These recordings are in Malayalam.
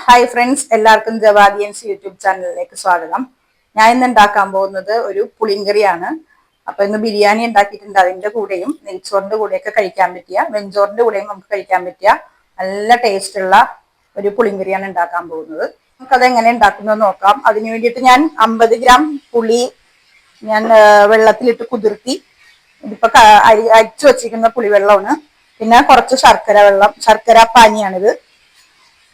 ഹായ് ഫ്രണ്ട്സ്, എല്ലാവർക്കും ജവാദിയൻസ് യൂട്യൂബ് ചാനലിലേക്ക് സ്വാഗതം. ഞാൻ ഇന്ന് ഉണ്ടാക്കാൻ പോകുന്നത് ഒരു പുളിങ്കറിയാണ്. അപ്പൊ ഇന്ന് ബിരിയാണി ഉണ്ടാക്കിയിട്ടുണ്ട്. അതിന്റെ കൂടെയും നെയ്ച്ചോറിന്റെ കൂടെയൊക്കെ കഴിക്കാൻ പറ്റിയ, വെഞ്ചോറിന്റെ കൂടെയും നമുക്ക് കഴിക്കാൻ പറ്റിയ നല്ല ടേസ്റ്റ് ഉള്ള ഒരു പുളിങ്കറിയാണ് ഉണ്ടാക്കാൻ പോകുന്നത്. നമുക്കത് എങ്ങനെ ഉണ്ടാക്കുന്നത് നോക്കാം. അതിനു വേണ്ടിയിട്ട് ഞാൻ 50 ഗ്രാം പുളി ഞാൻ വെള്ളത്തിലിട്ട് കുതിർത്തി ഇതിപ്പോ അരിച്ചു വെച്ചിരിക്കുന്ന പുളിവെള്ളമാണ്. പിന്നെ കുറച്ച് ശർക്കര പാനിയാണിത്.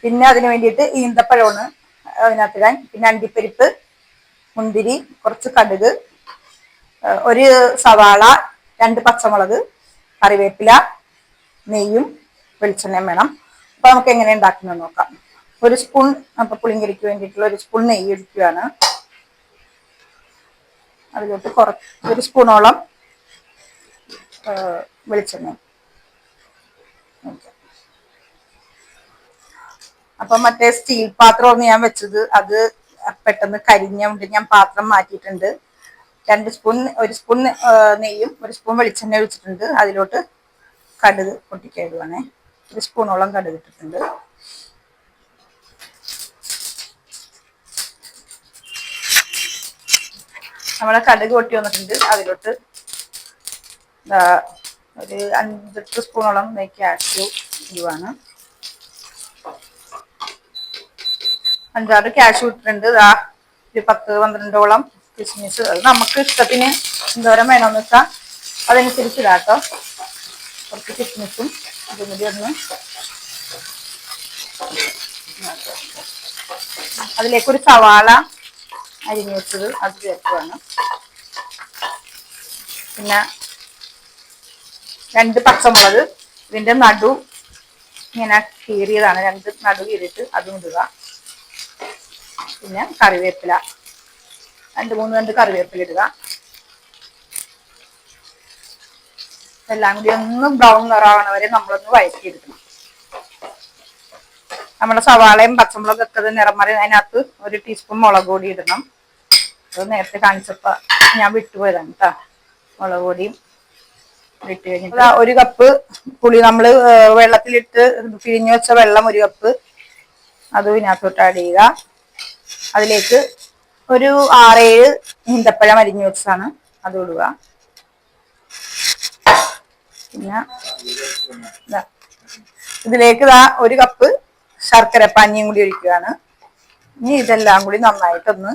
പിന്നെ അതിന് വേണ്ടിയിട്ട് ഈന്തപ്പഴമാണ് അതിനകത്തിടാൻ. പിന്നെ അണ്ടിപ്പരിപ്പ്, മുന്തിരി, കുറച്ച് കടുക്, ഒരു സവാള, 2 പച്ചമുളക്, കറിവേപ്പില, നെയ്യും വെളിച്ചെണ്ണയും വേണം. അപ്പൊ നമുക്ക് എങ്ങനെ ഉണ്ടാക്കുന്നത് നോക്കാം. ഒരു സ്പൂൺ അപ്പൊ പുളിങ്കറിക്ക് വേണ്ടിയിട്ടുള്ള ഒരു സ്പൂൺ നെയ്യ് ഒഴിക്കുകയാണ്. അതിലോട്ട് ഒരു സ്പൂണോളം വെളിച്ചെണ്ണ. അപ്പൊ മറ്റേ സ്റ്റീൽ പാത്രമാണ് ഞാൻ വെച്ചത്. അത് പെട്ടെന്ന് കരിഞ്ഞുകൊണ്ട് ഞാൻ പാത്രം മാറ്റിയിട്ടുണ്ട്. ഒരു സ്പൂൺ നെയ്യും ഒരു സ്പൂൺ വെളിച്ചെണ്ണ ഒഴിച്ചിട്ടുണ്ട്. അതിലോട്ട് കടുക് പൊട്ടിക്കയിടുവാണേ. ഒരു സ്പൂണോളം കടുക് ഇട്ടിട്ടുണ്ട്. നമ്മളെ കടുക് പൊട്ടി വന്നിട്ടുണ്ട്. അതിലോട്ട് ഒരു 5-8 സ്പൂണോളം കാഷ്യൂ ഇടുവാണ്. 5-6 കാഷ്യൂ ഇട്ടിട്ടുണ്ട്. ഒരു 10-12ഓളം കിസ്മിസ്. അത് നമുക്ക് ഇഷ്ടത്തിന് എന്തോരം വേണമെന്ന് വെച്ചാൽ അതനുസരിച്ച് ഇടാട്ടോ. കുറച്ച് കിസ്മിസും ഇതും കൂടി ഒന്ന് അതിലേക്കൊരു സവാള അരിഞ്ഞു വെച്ചത് അത് ചേർക്കുകയാണ്. പിന്നെ 2 പച്ചമുളക്, ഇതിന്റെ നടു ഇങ്ങനെ കീറിയതാണ്. 2 നടു കീറിയിട്ട് അതും ഇടുക. പിന്നെ കറിവേപ്പില 2-3 കറിവേപ്പില ഇടുക. എല്ലാം കൂടി ഒന്ന് ബ്രൗൺ നിറാവണ വരെ നമ്മളൊന്ന് വഴറ്റിയെടുക്കണം. നമ്മുടെ സവാളയും പച്ചമുളകൊക്കെ നിറം മാറി അതിനകത്ത് 1 ടീസ്പൂൺ മുളക് പൊടി ഇടണം. അത് നേരത്തെ കാണിച്ചപ്പോ ഞാൻ വിട്ടുപോയതാണ് കേട്ടോ. മുളക് പൊടിയും ഇട്ട് കഴിഞ്ഞിട്ട് 1 കപ്പ് പുളി നമ്മൾ വെള്ളത്തിലിട്ട് പിഴിഞ്ഞു വെച്ച വെള്ളം 1 കപ്പ് അതും ഇതിനകത്തോട്ട് ആഡ് ചെയ്യുക. അതിലേക്ക് ഒരു 6-7 ഈന്തപ്പഴം അരിഞ്ഞു വെച്ചതാണ് അത് ഇടുക. പിന്നെ ഇതിലേക്ക് 1 കപ്പ് ശർക്കര പാനിയും കൂടി ഒഴിക്കുകയാണ്. ഇനി ഇതെല്ലാം കൂടി നന്നായിട്ടൊന്ന്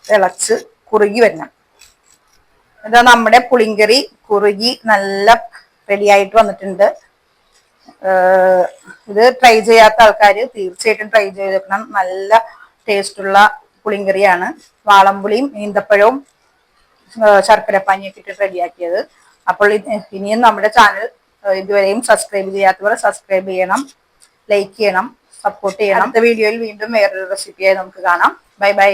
തിളച്ച് കുറുകി വരണം. ഇതാ നമ്മുടെ പുളിങ്കറി കുറുകി നല്ല റെഡി ആയിട്ട് വന്നിട്ടുണ്ട്. ഇത് ട്രൈ ചെയ്യാത്ത ആൾക്കാർ തീർച്ചയായിട്ടും ട്രൈ ചെയ്ത് വെക്കണം. നല്ല ടേസ്റ്റുള്ള പുളിങ്കറിയാണ്. വാളംപുളിയും ഈന്തപ്പഴവും ശർക്കര പാനിയൊക്കെ ഇട്ട് റെഡിയാക്കിയത്. അപ്പോൾ ഇനിയും നമ്മുടെ ചാനൽ ഇതുവരെയും സബ്സ്ക്രൈബ് ചെയ്യാത്തവർ സബ്സ്ക്രൈബ് ചെയ്യണം, ലൈക്ക് ചെയ്യണം, സപ്പോർട്ട് ചെയ്യണം. അടുത്ത വീഡിയോയിൽ വീണ്ടും വേറൊരു റെസിപ്പിയായി നമുക്ക് കാണാം. Bye bye.